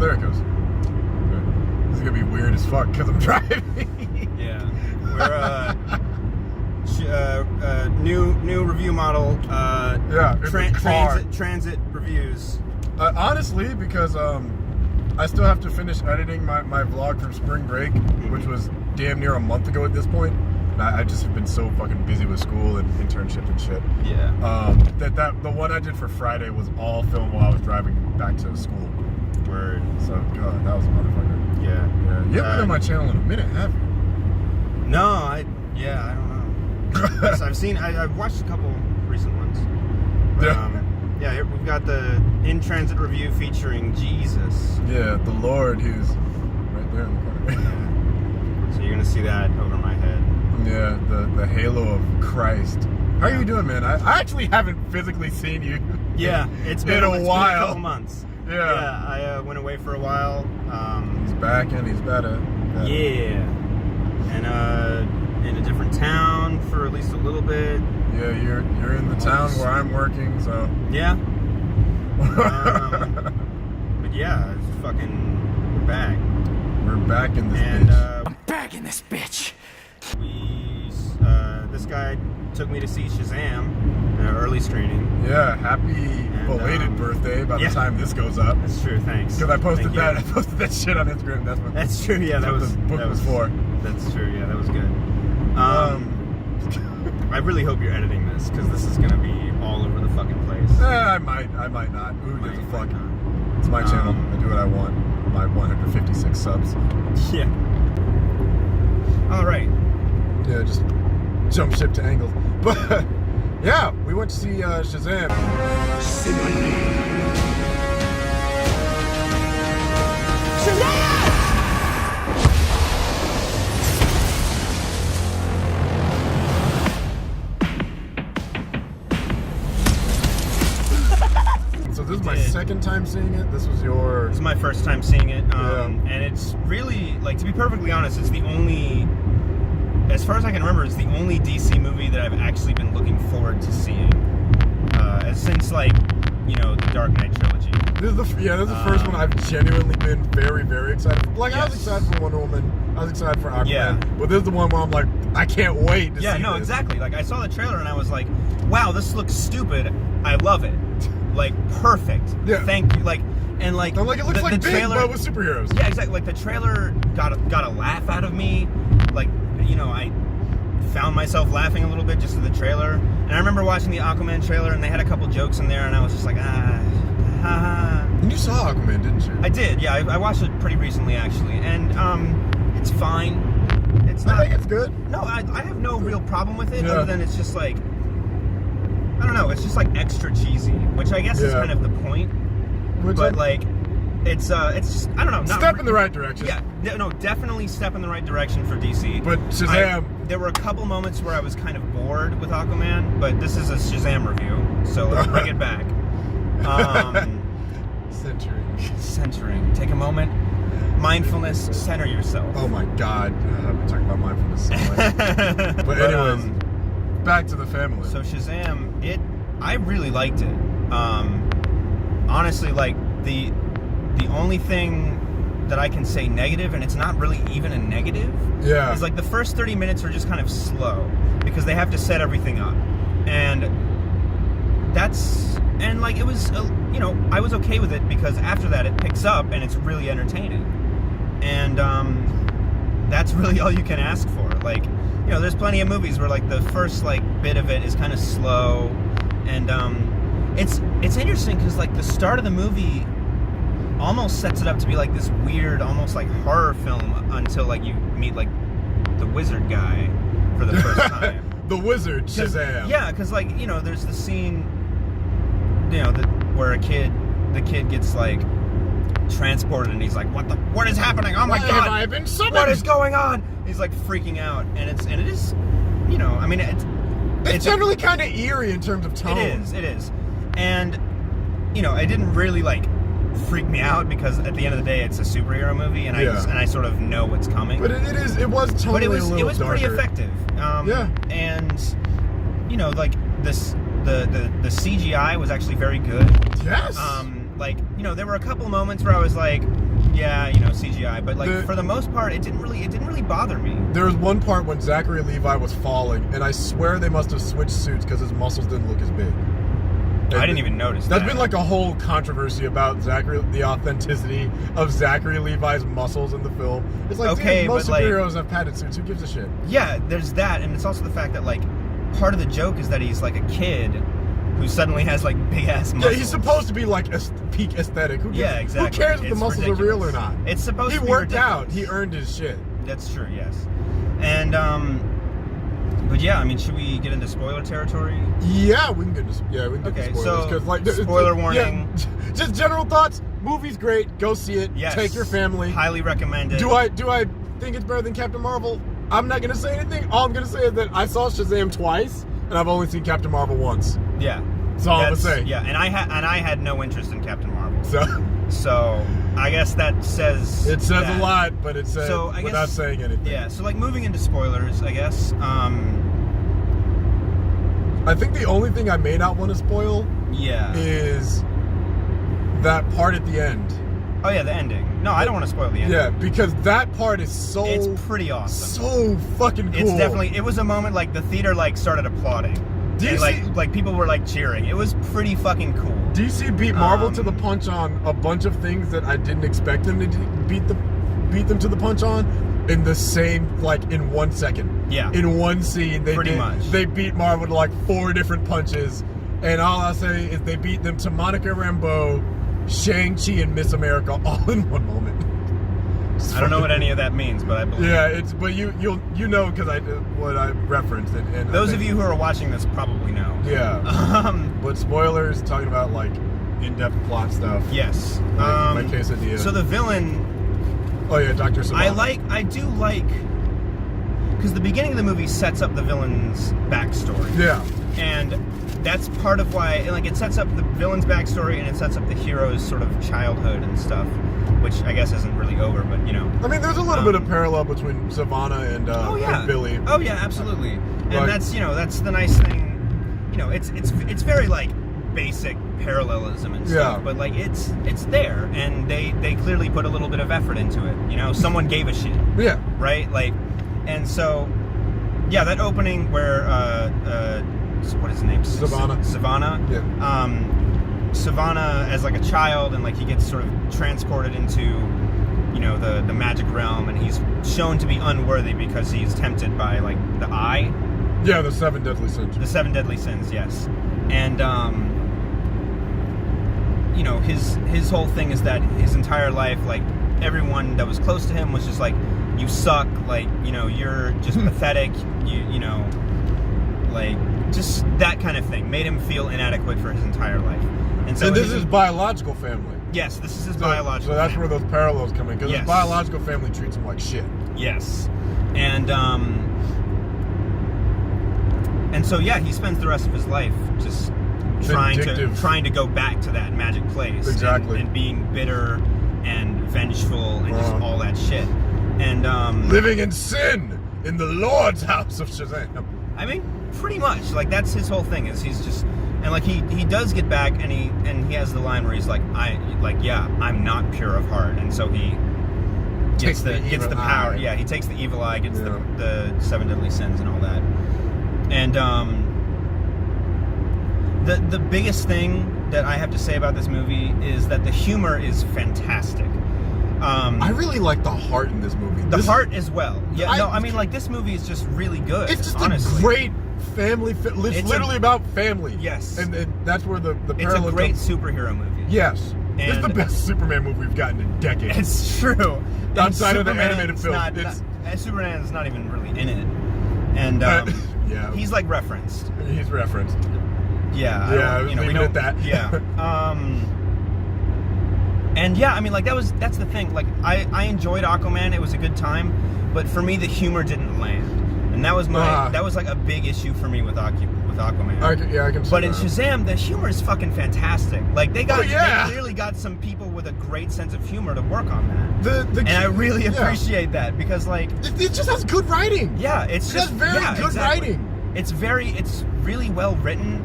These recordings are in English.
there it goes. Okay. This is gonna be weird as fuck because I'm driving. Yeah. We're new review model. Transit reviews. Honestly, because I still have to finish editing my vlog from spring break, which was damn near a month ago at this point. And I just have been so fucking busy with school and internship and shit. Yeah. The one I did for Friday was all filmed while I was driving back to school. Word. So God, that was a motherfucker. Yeah. Yeah. You haven't been on my channel in a minute, have you? No, I don't know. I've watched a couple recent ones. But, yeah, here we've got the in-transit review featuring Jesus. Yeah, the Lord who's right there in the corner. Yeah. So you're going to see that over my head. Yeah, the halo of Christ. How are you doing, man? I actually haven't physically seen you. Yeah, it's been a while. Been a couple months. Yeah. I went away for a while. He's back and he's better. Yeah. And in a different town for at least a little bit. Yeah, you're in the town where I'm working, so. Yeah. But yeah, it's fucking, we're back. We're back in this bitch. I'm back in this bitch. This guy took me to see Shazam, early screening. Yeah, happy belated birthday by the time this goes up. That's true, thanks. Because I posted that shit on Instagram. That's true, yeah, that was the book was for. That's true, yeah, that was good. I really hope you're editing this, because this is gonna be all over the fucking place. I might not. Who gives a fuck? It's my channel. I do what I want. My 156 subs. Yeah. All right. Yeah, just jump ship to Angles. But yeah, we went to see Shazam. So this is my second time seeing it. This was your... This is my first time seeing it. And it's really, like, to be perfectly honest, it's the only... As far as I can remember, it's the only DC movie that I've actually been looking forward to seeing. Since, like, you know, the Dark Knight trilogy. This is the first one I've genuinely been very, very excited for. Like, I was excited for Wonder Woman. I was excited for Aquaman. Yeah. But this is the one where I'm like, I can't wait to see Yeah, no, this. exactly. Like, I saw the trailer and I was like, wow, this looks stupid. I love it. Like, perfect. Yeah. Thank you. Like, and like... I'm like, it looks like Big, trailer, but with superheroes. Yeah, exactly. Like, the trailer got a laugh out of me. Like, you know, I found myself laughing a little bit just at the trailer. And I remember watching the Aquaman trailer, and they had a couple jokes in there, and I was just like, And you saw Aquaman, didn't you? I did, yeah. I watched it pretty recently, actually. And it's fine. It's not... I think it's good. No, I have no real problem with it, other than it's just like... I don't know, it's just like extra cheesy, which I guess is kind of the point. But like, it's just, I don't know. Step in the right direction. Yeah, no, definitely step in the right direction for DC. But Shazam... There were a couple moments where I was kind of bored with Aquaman, but this is a Shazam review, so let's bring it back. Centering. Take a moment. Mindfulness, center yourself. Oh my God. I've been talking about mindfulness so much. But anyways, back to the family. So Shazam, I really liked it. Honestly, like, the only thing that I can say negative, and it's not really even a negative, is like the first 30 minutes are just kind of slow because they have to set everything up, and like it was, you know, I was okay with it because after that it picks up and it's really entertaining, and that's really all you can ask for. Like, you know, there's plenty of movies where like the first like bit of it is kind of slow, and it's interesting because like the start of the movie almost sets it up to be like this weird, almost like horror film until like you meet like the wizard guy for the first time. The wizard, Shazam. Yeah, because like, you know, there's the scene, you know, where the kid gets like transported and he's like, what is happening? Oh my God! Have I been summoned? What is going on? He's like freaking out, and it is, you know, I mean, it's generally kind of eerie in terms of tone. It is, and you know, it didn't really like freak me out because at the end of the day it's a superhero movie, and I sort of know what's coming. But it was totally but it was darker. pretty effective. And you know, like the CGI was actually very good. Yes. Like, you know, there were a couple moments where I was like, Yeah, you know, CGI, but like for the most part, it didn't really bother me. There was one part when Zachary Levi was falling, and I swear they must have switched suits because his muscles didn't look as big. I didn't even notice that. That's been like a whole controversy about the authenticity of Zachary Levi's muscles in the film. It's like, okay, dude, most but superheroes have padded suits. Who gives a shit? Yeah, there's that, and it's also the fact that like part of the joke is that he's like a kid who suddenly has like big ass muscles. Yeah, he's supposed to be like peak aesthetic. Yeah, exactly. Who cares if the muscles are real or not? It's supposed to be He worked ridiculous. out. He earned his shit. That's true, yes. And but yeah, I mean, should we get into spoiler territory? Yeah, we can get into spoilers. So Like, spoiler warning. Yeah, just general thoughts. Movie's great. Go see it. Yes. Take your family. Highly recommended. Do I think it's better than Captain Marvel? I'm not gonna say anything. All I'm gonna say is that I saw Shazam twice, and I've only seen Captain Marvel once. Yeah. That's all I'm gonna say. Yeah, and I had no interest in Captain Marvel. So I guess that says it says a lot, but it says without saying anything. Yeah. So like moving into spoilers, I guess. I think the only thing I may not want to spoil is that part at the end. Oh yeah, the ending. No, I don't want to spoil the ending. Yeah, because that part is it's pretty awesome. So fucking cool. It's definitely, it was a moment like the theater like started applauding. Do you see, like people were like cheering. It was pretty fucking cool. DC beat Marvel to the punch on a bunch of things that I didn't expect them to beat them to the punch on in the same, like, in 1 second. Yeah. In one scene, they beat Marvel to like 4 different punches, and all I'll say is they beat them to Monica Rambeau, Shang-Chi, and Miss America all in one moment. I don't know what any of that means, but I believe. Yeah, but you know because what I referenced and those of you who are watching this probably know. Yeah. But spoilers, talking about like in-depth plot stuff. Yes. My quesadilla. So the villain. Oh yeah, Dr. Savannah. I do like because the beginning of the movie sets up the villain's backstory. Yeah. And that's part of why, like, it sets up the villain's backstory and it sets up the hero's sort of childhood and stuff, which I guess isn't really over, but you know. I mean, there's a little bit of parallel between Savannah and Billy. Oh yeah, absolutely. And like, that's the nice thing. You know, it's very like basic parallelism and stuff, but like it's there, and they clearly put a little bit of effort into it. You know, someone gave a shit. Yeah. Right. Like, and so yeah, that opening where what is his name? Savannah. Yeah. Savannah as like a child, and like he gets sort of transported into, you know, the magic realm, and he's shown to be unworthy because he's tempted by like the eye. Yeah, the 7 deadly sins. The 7 deadly sins, yes. And you know, his whole thing is that his entire life, like, everyone that was close to him was just like, you suck, like, you know, you're just pathetic, you know, like, just that kind of thing made him feel inadequate for his entire life. And so this is his biological family. Yes, this is his biological family. So that's family. where those parallels come in, because his biological family treats him like shit. Yes. And so yeah, he spends the rest of his life just trying to go back to that magic place. Exactly. And being bitter and vengeful and just all that shit. And living in sin in the Lord's house of Shazam. I mean, pretty much. Like, that's his whole thing, is he's just, and like he does get back, and he has the line where he's like, I'm not pure of heart, and so he gets the power. Yeah, he takes the evil eye, gets the 7 deadly sins and all that. And the biggest thing that I have to say about this movie is that the humor is fantastic. I really like the heart in this movie. The heart as well. Yeah, I mean, like, this movie is just really good. It's just honestly. a great family. It's literally about family. Yes. And that's where the parallel. It's a great superhero movie. Yes. And it's the best Superman movie we've gotten in decades. It's true. Outside of the animated film. Superman is not even really in it. And yeah, he's like referenced. He's referenced. Yeah. We know that. Yeah. And yeah, I mean, like, that's the thing. Like, I enjoyed Aquaman. It was a good time, but for me, the humor didn't land, and that was like a big issue for me with Aquaman. I can see But in that. Shazam, the humor is fucking fantastic. Like, they clearly got some people with a great sense of humor to work on that. And I really appreciate that, because, like, it just has good writing. Yeah, it has very good writing. It's really well written.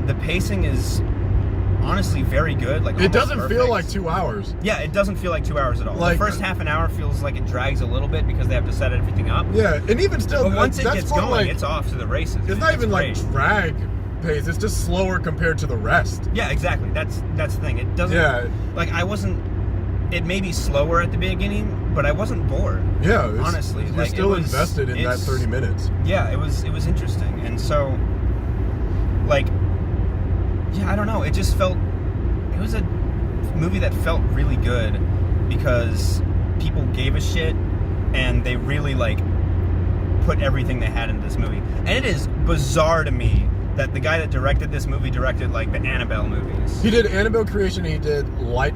The pacing is honestly very good. Like It almost doesn't perfect. feel like 2 hours. Yeah, it doesn't feel like 2 hours at all. Like- the first half an hour feels like it drags a little bit because they have to set everything up. Yeah, and even still, But once it that's gets more going, like, it's off to the races. it's not even great. like drag pace. It's just slower compared to the rest. Yeah, exactly. That's the thing. It doesn't. Yeah. Like I wasn't. It may be slower at the beginning, but I wasn't bored. Yeah, it's, Honestly, you're like, still it was- invested in that it's- 30 minutes. Yeah, it was interesting, and so, like, yeah, I don't know. It just felt. It was a movie that felt really good because people gave a shit, and they really like put everything they had into this movie. And it is bizarre to me that the guy that directed this movie directed like the Annabelle movies. He did Annabelle Creation. He did Light.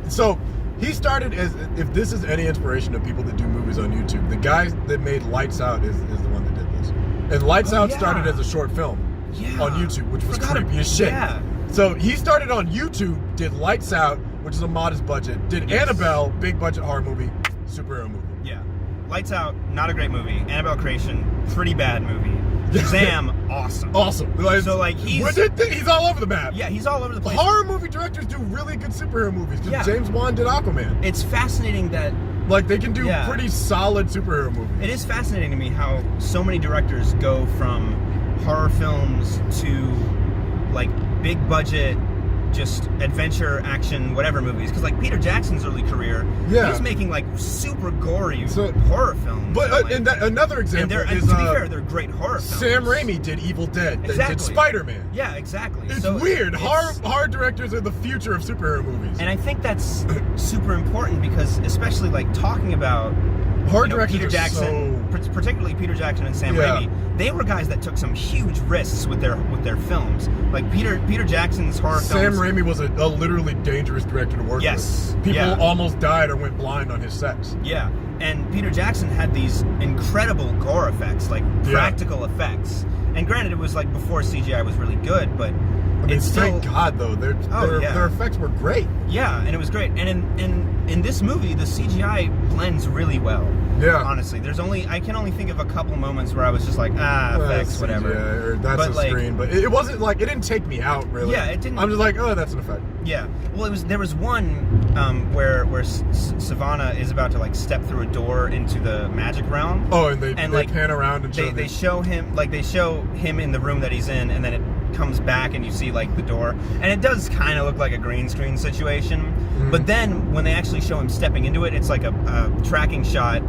So he started as, if this is any inspiration to people that do movies on YouTube, the guy that made Lights Out is the one that did this. And Lights Out yeah. started as a short film Yeah. on YouTube, which was Forgot creepy as shit. Yeah. So he started on YouTube, did Lights Out, which is a modest budget, did Yes. Annabelle, big budget horror movie, superhero movie. Yeah. Lights Out, not a great movie. Annabelle Creation, pretty bad movie. Shazam, awesome. Awesome. So, like, he's- he's all over the map. Yeah, he's all over the place. Horror movie directors do really good superhero movies. 'Cause Yeah. James Wan did Aquaman. It's fascinating that Like, they can do Yeah. pretty solid superhero movies. it is fascinating to me how so many directors go from horror films to like big budget, just adventure, action, whatever movies. Because like Peter Jackson's early career, Yeah. he was making like super gory So- horror films. But like, and that, another and example they're, and is to be fair, they're great horror films. Sam Raimi did Evil Dead. They did Exactly. Spider-Man. Yeah, exactly. It's So weird. it's- Horror directors are the future of superhero movies. And I think that's super important because, especially like talking about Horror you know, directors Peter are Jackson, particularly Peter Jackson and Sam Yeah. Raimi, they were guys that took some huge risks with their films. Like Peter Jackson's horror Sam films. Raimi was a literally dangerous director to work Yes. with. People Yeah. almost died or went blind on his sets. Yeah, and Peter Jackson had these incredible gore effects, like Yeah. practical effects. And granted, it was like before CGI was really good, but I mean, it's still thank God though. Their effects were great. yeah, and it was great. And in this movie, the CGI blends really well. Yeah. Honestly, I can only think of a couple moments where I was just like, effects, That's whatever. CGI, or that's But, a like- screen, but it wasn't like, it didn't take me out really. Yeah, it didn't- I'm just like, oh, that's an effect. Yeah. Well, there was one where Savannah is about to like step through a door into the magic realm. Oh, and they like, pan around and show they show him in the room that he's in, and then it comes back and you see like the door, and it does kind of look like a green screen situation. Mm-hmm. But then when they actually show him stepping into it, it's like a tracking shot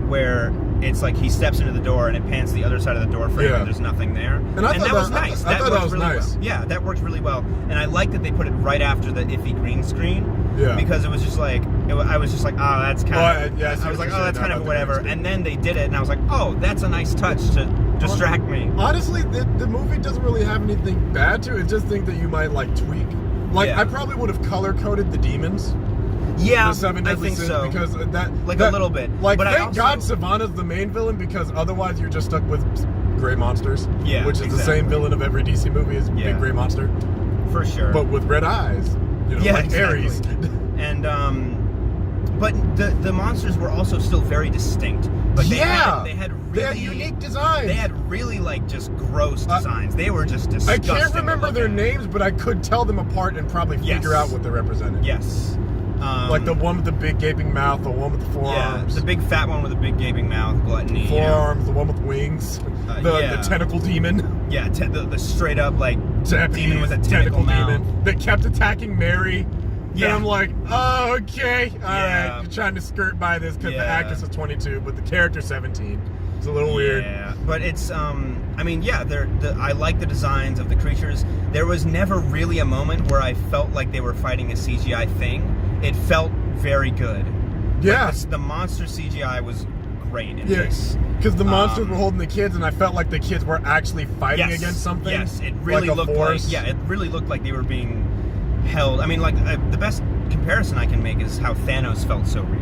where it's like he steps into the door and it pans to the other side of the door frame Yeah. and there's nothing there. And I thought that was that- nice. I thought that worked was really nice. well. Yeah, that worked really well. And I like that they put it right after the iffy green screen. Yeah. Because it was just like, I was just like, oh, that's kind of, yeah, I see I was what like, you're oh, that's saying kind now of about the whatever. green screen. And then they did it and I was like, oh, that's a nice touch to distract me. Honestly, the movie doesn't really have anything bad to it. It's just things that you might like tweak. Like, Yeah. I probably would have color coded the demons. Yeah, The Seven I Deadly think Sins, so. because Like a little bit. Like, But I thank also- God Savannah's the main villain, because otherwise you're just stuck with gray monsters. Yeah, which is the exactly. same villain of every DC movie, is Yeah. big gray monster, For sure. but with red eyes. You know, Yeah, like exactly. Ares. And but the monsters were also still very distinct. Like they had really unique designs. They had really like just gross designs. They were just I disgusting. can't remember to their look at. names, but I could tell them apart and probably Yes. figure out what they represented. Yes. Like the one with the big gaping mouth, the one with the Yeah, forearms. the big fat one with the big gaping mouth, gluttony. you know? forearms, the one with wings, the yeah. tentacle demon. Yeah, the straight up like Japanese demon with a tentacle mouth. demon that kept attacking Mary. Yeah. And I'm like, oh, okay, all Yeah. right. You're trying to skirt by this because the Yeah. actress is 22, but the character's 17. It's a little weird. Yeah, but it's I mean, yeah, I like the designs of the creatures. There was never really a moment where I felt like they were fighting a CGI thing. It felt very good. Yeah. Like, the monster CGI was great in Yes, this. because the monsters were holding the kids, and I felt like the kids were actually fighting Yes, against something. Yes, it really like a looked force. like. Yeah, it really looked like they were being held. I mean, like the best comparison I can make is how Thanos felt so real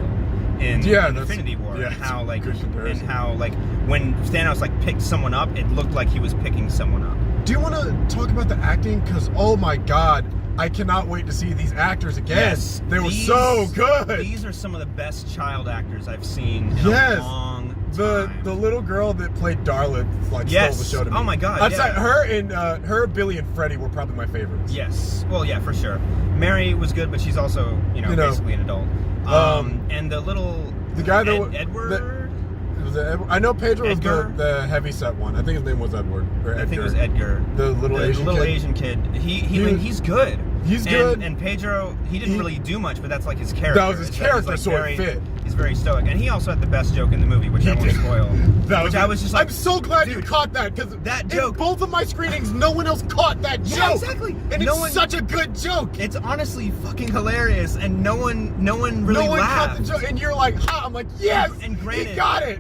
in Infinity War, yeah, and how like good comparison. and how like when Thanos like picked someone up, it looked like he was picking someone up. Do you want to talk about the acting? Because, oh my God, I cannot wait to see these actors again. They were so good. These are some of the best child actors I've seen in Yes. a long time. The little girl that played Darla stole the show to me. Oh my God, I'd yeah. say her, Billy, and Freddie were probably my favorites. Yes. Well, yeah, for sure. Mary was good, but she's also, basically an adult. And the guy Edward. I know Pedro was Edgar? the heavyset one. I think his name was Edward. I think it was Edgar. The little Asian kid. He's good. He's good. And Pedro, he didn't really do much, but that's like his character. That was his character, so it fit. He's very stoic, and he also had the best joke in the movie, which I won't spoil. I was just like, I'm so glad you caught that, because that joke. In both of my screenings, no one else caught that joke. Yeah, exactly. And it's such a good joke. It's honestly fucking hilarious, and no one really laughed. Caught the joke, and you're like, ha! I'm like, yes, and granted, he got it.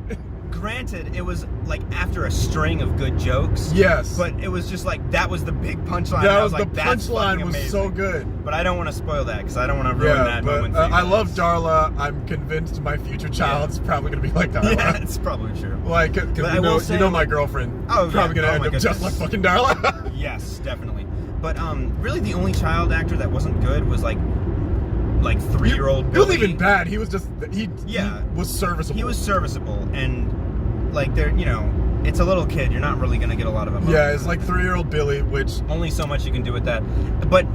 Granted, it was like after a string of good jokes. Yes. But it was just like, that was the big punchline. The punchline was so good. But I don't want to spoil that, because I don't want to ruin that moment for you I guys. love Darla. I'm convinced my future child's probably going to be like Darla. Yeah, it's probably true. Like, because you know my girlfriend probably going to end up just like fucking Darla. Yes, definitely. But really the only child actor that wasn't good was like 3-year-old Billy. He wasn't even bad. He was just, he was serviceable. He was serviceable, and like it's a little kid. You're not really gonna get a lot of emotion. Yeah, it's like 3-year-old Billy, which only so much you can do with that. But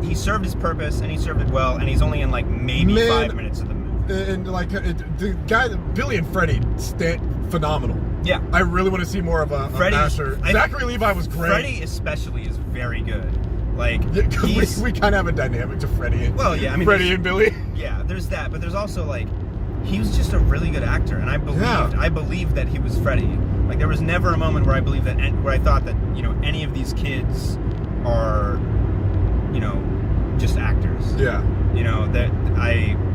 he served his purpose, and he served it well, and he's only in like maybe 5 minutes of the movie. And like the guy, Billy and Freddie, phenomenal. Yeah, I really want to see more of a master. Zachary Levi was great. Freddie especially is very good. Like, we kind of have a dynamic to Freddie. Well, yeah, I mean, Freddie and Billy. Yeah, there's that, but there's also like, he was just a really good actor, and I believed that he was Freddie. Like, there was never a moment where I believed that, where I thought that any of these kids are, just actors. Yeah.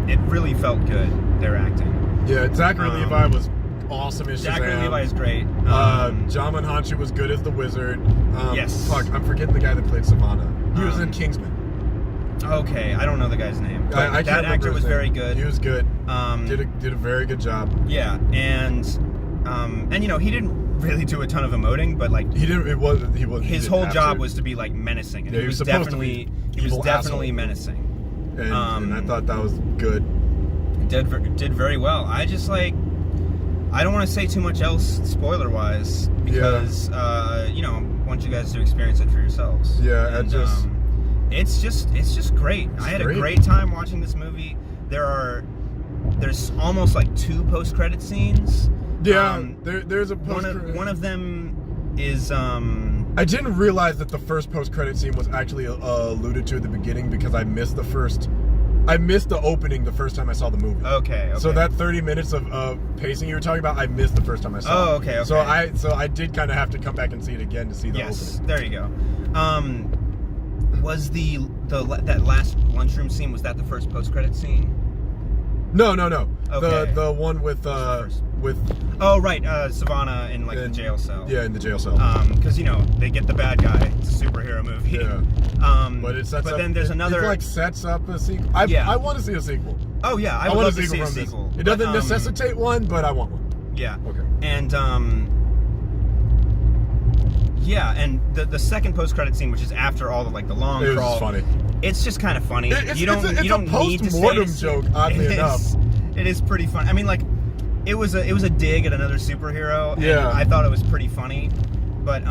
It really felt good, their acting. Yeah, Zachary Levi was awesome as Shazam. Zachary Levi is great. Jamin Hanchu was good as the Wizard. Yes. Fuck, I'm forgetting the guy that played Savannah. He was in Kingsman. Okay, I don't know the guy's name. I that actor was very good. He was good. Did a very good job. Yeah, and he didn't really do a ton of emoting, but like he didn't. His whole job was to be like menacing, and he was definitely menacing. And I thought that was good. Did very well. I just like, I don't want to say too much else spoiler wise, because I want you guys to experience it for yourselves. Yeah, and it's just great. I had a great time watching this movie. There's almost like 2 post-credit scenes. Yeah, there's a one of them is I didn't realize that the first post-credit scene was actually alluded to at the beginning, because I missed the opening the first time I saw the movie. Okay. So that 30 minutes of pacing you were talking about, I missed the first time I saw it. Oh, okay. So I did kind of have to come back and see it again to see the opening. Yes, there you go. Was that last lunchroom scene, was that the first post-credit scene? No. Okay. The one with Oh, right, Savannah in the jail cell. Yeah, in the jail cell. Because they get the bad guy. It's a superhero movie. Yeah. But it sets but up, then there's another. It sets up a sequel. I want to see a sequel. Oh yeah, I would love to see a sequel. It doesn't necessitate one, but I want one. Yeah. Okay. And yeah, and the second post-credit scene, which is after all the long crawl. It's funny. It's just kind of funny. You don't need to say post-mortem joke, oddly enough. It is pretty funny. I mean, like, it was a dig at another superhero. Yeah. And I thought it was pretty funny, but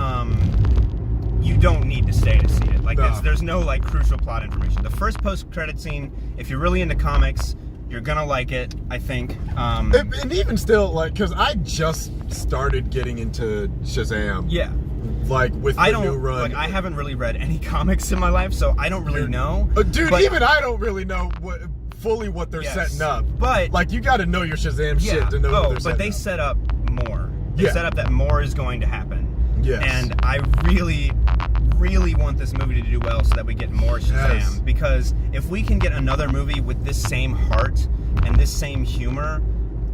you don't need to stay to see it. Like, there's no crucial plot information. The first post-credit scene, if you're really into comics, you're gonna like it, I think. And even still, because I just started getting into Shazam. Yeah. With the new run. I haven't really read any comics in my life, so I don't really know. Dude, even I don't really know fully what they're setting up. But you got to know your Shazam shit to know what they're setting up. But they set up more. They set up that more is going to happen. Yes. And I really, really want this movie to do well so that we get more Shazam. Yes. Because if we can get another movie with this same heart and this same humor,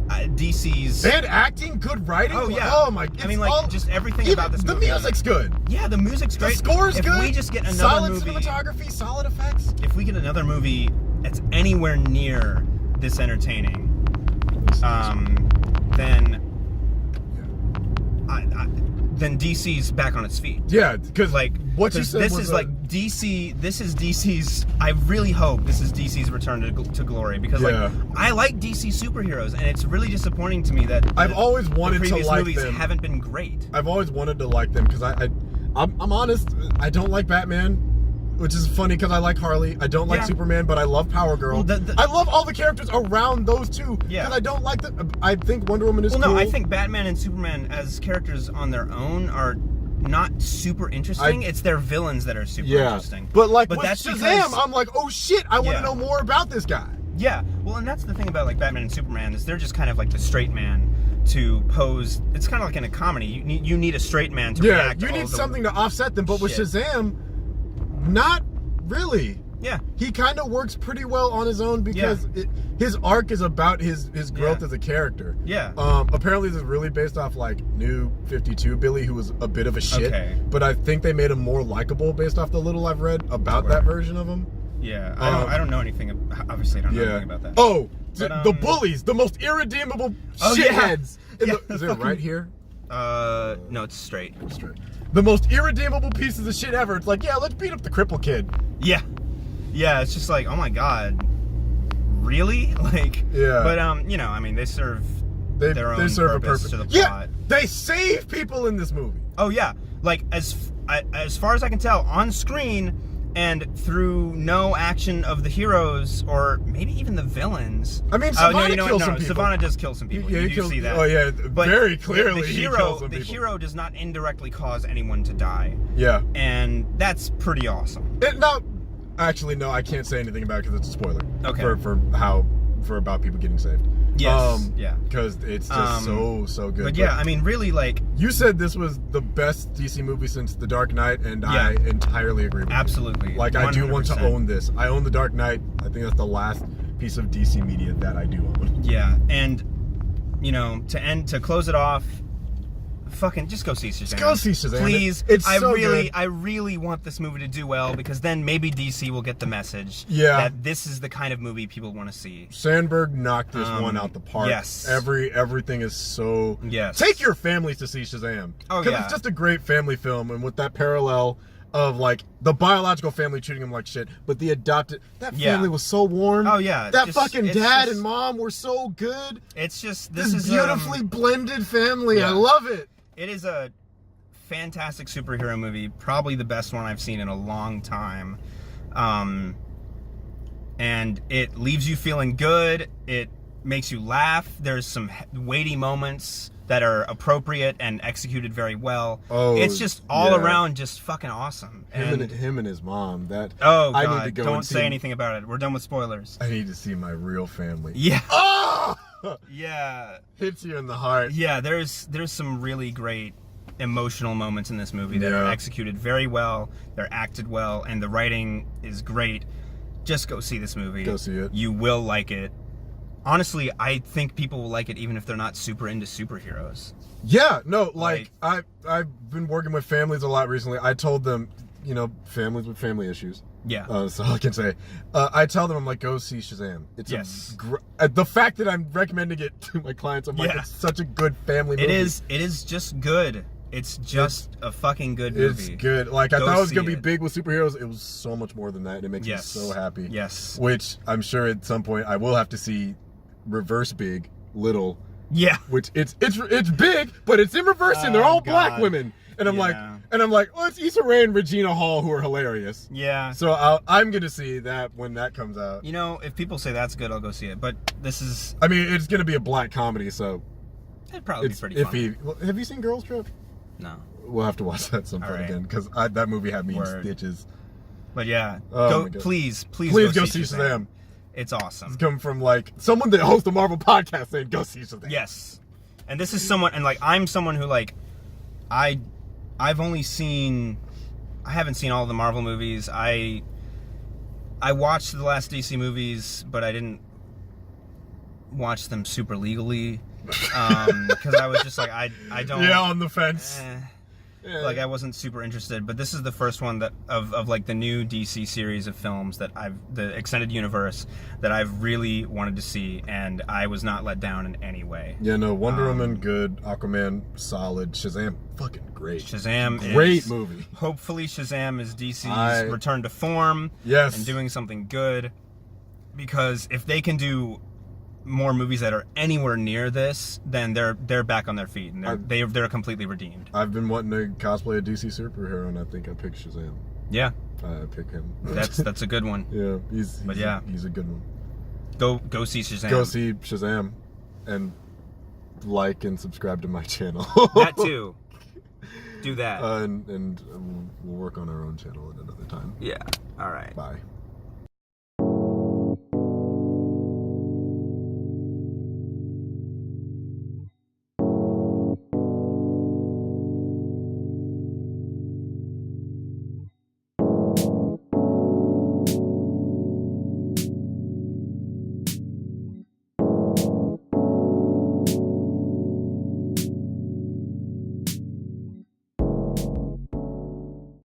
DC's... And acting, good writing. Oh, yeah. Oh, my... I mean, just everything about this movie. The music's good. Yeah, the music's great. The score's good. If we just get another solid movie... cinematography, solid effects. If we get another movie that's anywhere near this entertaining, then... then DC's back on its feet. Yeah, because Like what you said this was is like DC. This is DC's. I really hope this is DC's return to glory because like I like DC superheroes, and it's really disappointing to me that I've always wanted the to previous like movies them. haven't been great. I've always wanted to like them because I'm honest. I don't like Batman, which is funny because I like Harley. I don't like Superman, but I love Power Girl. Well, I love all the characters around those two. Yeah. Because I don't like the. I think Wonder Woman is Well, cool. no, I think Batman and Superman as characters on their own are not super interesting. It's their villains that are super interesting. But like but with that's Shazam, because, I'm like, oh shit, I want to know more about this guy. Yeah, well, and that's the thing about like Batman and Superman is they're just kind of like the straight man to pose. It's kind of like in a comedy. You need a straight man to react. You to all need the something to offset them. But with shit. Shazam, not really. Yeah. He kind of works pretty well on his own because his arc is about his growth as a character. Yeah. Apparently this is really based off like New 52 Billy, who was a bit of a shit. Okay. But I think they made him more likable based off the little I've read about that version of him. Yeah. I don't know anything. Obviously, I don't know anything about that. Oh, But, the bullies, the most irredeemable shitheads. Is it right here? No, it's straight. Straight. The most irredeemable pieces of shit ever. It's like, yeah, let's beat up the cripple kid. Yeah. Yeah, it's just like, oh my god, really? Like, but you know, I mean, they serve their own purpose to the plot. Yeah, they save people in this movie. Oh yeah, like as far as I can tell, on screen and through no action of the heroes or maybe even the villains. I mean, Savannah kills some people. Savannah does kill some people. Yeah, you do see that. Oh yeah, but very clearly. The hero does not indirectly cause anyone to die. Yeah, and that's pretty awesome. Actually, no, I can't say anything about it because it's a spoiler. Okay. For about people getting saved. Yes. Yeah. Because it's just so good. But yeah, I mean, really, like you said, this was the best DC movie since The Dark Knight, and I entirely agree with you. Absolutely. Like 100%. I do want to own this. I own The Dark Knight. I think that's the last piece of DC media that I do own. Yeah, and you know, to close it off. Fucking just go see Shazam. Just go see Shazam. Please. Good. I really want this movie to do well because then maybe DC will get the message that this is the kind of movie people want to see. Sandberg knocked this one out the park. Yes. Everything is so... Yes. Take your families to see Shazam. Oh, because it's just a great family film, and with that parallel of like the biological family treating him like shit, but the adopted... That family was so warm. Oh, yeah. That fucking dad and mom were so good. It's just... This is beautifully blended family. I love it. It is a fantastic superhero movie, probably the best one I've seen in a long time. And it leaves you feeling good. It makes you laugh. There's some weighty moments that are appropriate and executed very well. Oh, it's just all around just fucking awesome. Him and his mom. I need to go. Don't say anything about it. We're done with spoilers. I need to see my real family. Yeah. Oh! Yeah. Hits you in the heart. Yeah, there's some really great emotional moments in this movie that are executed very well. They're acted well, and the writing is great. Just go see this movie. Go see it. You will like it. Honestly, I think people will like it even if they're not super into superheroes. Yeah, no, like I've been working with families a lot recently. I told them, you know, families with family issues. Yeah. That's all I can say. I tell them, I'm like, go see Shazam. It's the fact that I'm recommending it to my clients, I'm like, it's such a good family movie. It is just good. It's just a fucking good movie. It's good. Like, I thought it was going to be big with superheroes. It was so much more than that, and it makes me so happy. Yes. Which I'm sure at some point I will have to see reverse big, little. Yeah. Which it's big, but it's in reverse, and they're all black women. And I'm like, well, it's Issa Rae and Regina Hall who are hilarious. Yeah. So I'm gonna see that when that comes out. You know, if people say that's good, I'll go see it. But this is... I mean, it's gonna be a black comedy, so... It'd probably be pretty funny. Well, have you seen Girls Trip? No. We'll have to watch that some point again, because that movie had me in stitches. But yeah, please go see Shazam. It's awesome. It's come from like someone that hosts a Marvel podcast saying go see Shazam. Yes. And this is someone, and like I'm someone who like I haven't seen all the Marvel movies. I watched the last DC movies, but I didn't watch them super legally because I was just like I don't. Yeah, on the fence. Yeah. Like I wasn't super interested, but this is the first one that of like the new DC series of films that the extended universe that I've really wanted to see, and I was not let down in any way. Yeah, no, Wonder Woman good, Aquaman solid, Shazam fucking great. Shazam great is, movie. Hopefully Shazam is DC's return to form. Yes. And doing something good, because if they can do more movies that are anywhere near this, then they're back on their feet and they're completely redeemed. I've been wanting to cosplay a DC superhero, and I think I picked Shazam. Yeah, I pick him. that's a good one. Yeah, he's a good one. Go see Shazam. Go see Shazam, and like and subscribe to my channel. That too. Do that. And we'll work on our own channel at another time. Yeah. All right. Bye.